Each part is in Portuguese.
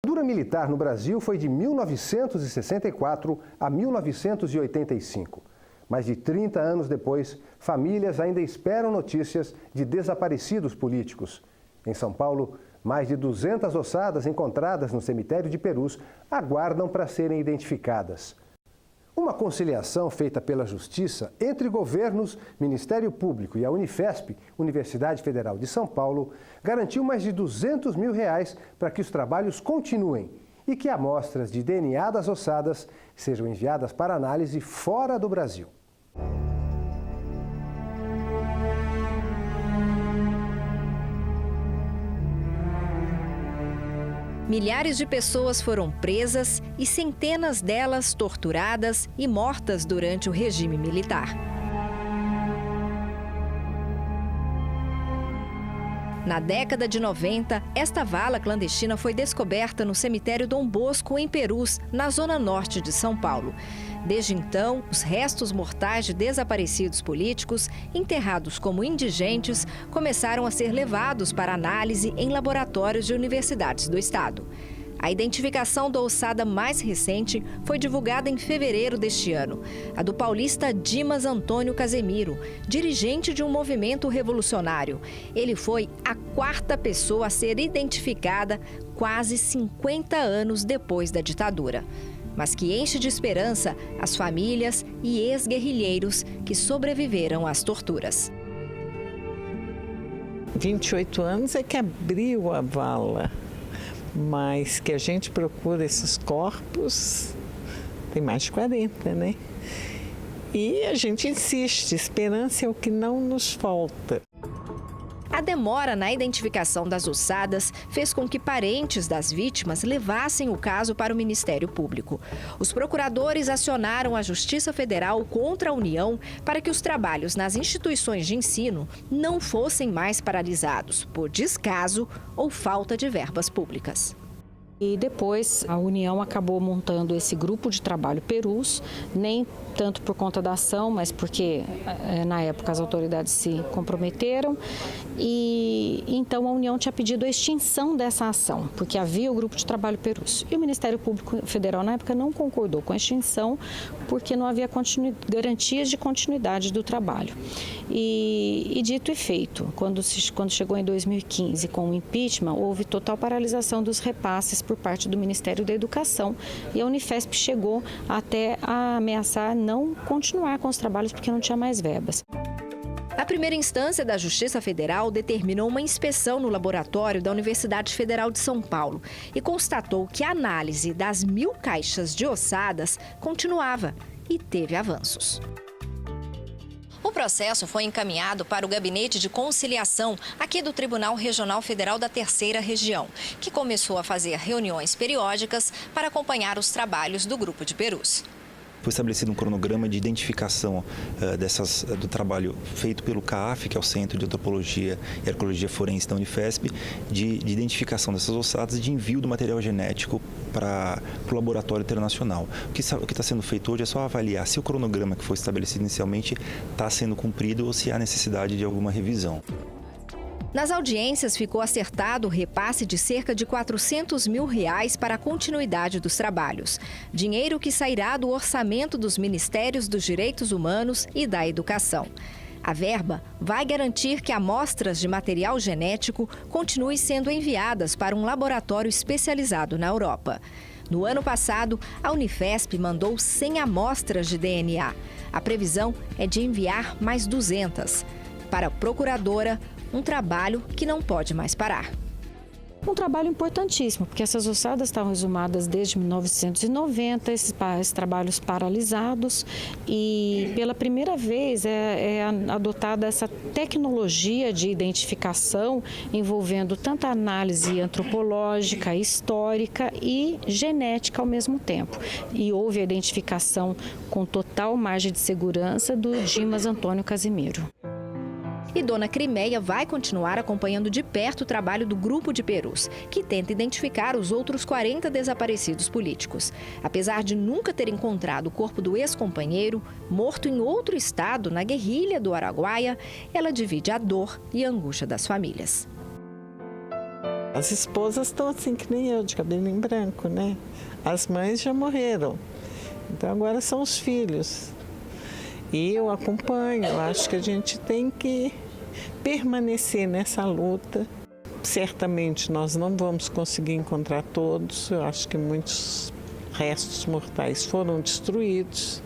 A ditadura militar no Brasil foi de 1964 a 1985. Mais de 30 anos depois, famílias ainda esperam notícias de desaparecidos políticos. Em São Paulo, mais de 200 ossadas encontradas no cemitério de Perus aguardam para serem identificadas. Uma conciliação feita pela Justiça entre governos, Ministério Público e a Unifesp, Universidade Federal de São Paulo, garantiu mais de R$200 mil para que os trabalhos continuem e que amostras de DNA das ossadas sejam enviadas para análise fora do Brasil. Milhares de pessoas foram presas e centenas delas torturadas e mortas durante o regime militar. Na década de 90, esta vala clandestina foi descoberta no cemitério Dom Bosco, em Perus, na zona norte de São Paulo. Desde então, os restos mortais de desaparecidos políticos, enterrados como indigentes, começaram a ser levados para análise em laboratórios de universidades do estado. A identificação da ossada mais recente foi divulgada em fevereiro deste ano. A do paulista Dimas Antônio Casemiro, dirigente de um movimento revolucionário. Ele foi a quarta pessoa a ser identificada quase 50 anos depois da ditadura. Mas que enche de esperança as famílias e ex-guerrilheiros que sobreviveram às torturas. 28 anos é que abriu a vala. Mas que a gente procura esses corpos, tem mais de 40, né? E a gente insiste, esperança é o que não nos falta. A demora na identificação das ossadas fez com que parentes das vítimas levassem o caso para o Ministério Público. Os procuradores acionaram a Justiça Federal contra a União para que os trabalhos nas instituições de ensino não fossem mais paralisados por descaso ou falta de verbas públicas. E depois a União acabou montando esse grupo de trabalho Perus, nem tanto por conta da ação, mas porque na época as autoridades se comprometeram. E então a União tinha pedido a extinção dessa ação, porque havia o grupo de trabalho Perus. E o Ministério Público Federal na época não concordou com a extinção, porque não havia garantias de continuidade do trabalho. E dito e feito, quando chegou em 2015 com o impeachment, houve total paralisação dos repasses por parte do Ministério da Educação e a Unifesp chegou até a ameaçar não continuar com os trabalhos porque não tinha mais verbas. A primeira instância da Justiça Federal determinou uma inspeção no laboratório da Universidade Federal de São Paulo e constatou que a análise das 1000 caixas de ossadas continuava e teve avanços. O processo foi encaminhado para o Gabinete de Conciliação aqui do Tribunal Regional Federal da Terceira Região, que começou a fazer reuniões periódicas para acompanhar os trabalhos do Grupo de Perus. Foi estabelecido um cronograma de identificação do trabalho feito pelo CAF, que é o Centro de Antropologia e Arqueologia Forense da Unifesp, de identificação dessas ossadas e de envio do material genético para o laboratório internacional. O que está sendo feito hoje é só avaliar se o cronograma que foi estabelecido inicialmente está sendo cumprido ou se há necessidade de alguma revisão. Nas audiências, ficou acertado o repasse de cerca de R$400 mil para a continuidade dos trabalhos. Dinheiro que sairá do orçamento dos Ministérios dos Direitos Humanos e da Educação. A verba vai garantir que amostras de material genético continuem sendo enviadas para um laboratório especializado na Europa. No ano passado, a Unifesp mandou 100 amostras de DNA. A previsão é de enviar mais 200. Para a procuradora, um trabalho que não pode mais parar. Um trabalho importantíssimo, porque essas ossadas estavam exumadas desde 1990, esses trabalhos paralisados e pela primeira vez é adotada essa tecnologia de identificação envolvendo tanta análise antropológica, histórica e genética ao mesmo tempo. E houve a identificação com total margem de segurança do Dimas Antônio Casemiro. E Dona Crimeia vai continuar acompanhando de perto o trabalho do Grupo de Perus, que tenta identificar os outros 40 desaparecidos políticos. Apesar de nunca ter encontrado o corpo do ex-companheiro, morto em outro estado, na guerrilha do Araguaia, ela divide a dor e a angústia das famílias. As esposas estão assim que nem eu, de cabelo em branco, né? As mães já morreram, então agora são os filhos. E eu acompanho, eu acho que a gente tem que permanecer nessa luta. Certamente nós não vamos conseguir encontrar todos, eu acho que muitos restos mortais foram destruídos,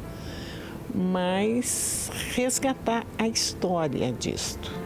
mas resgatar a história disto.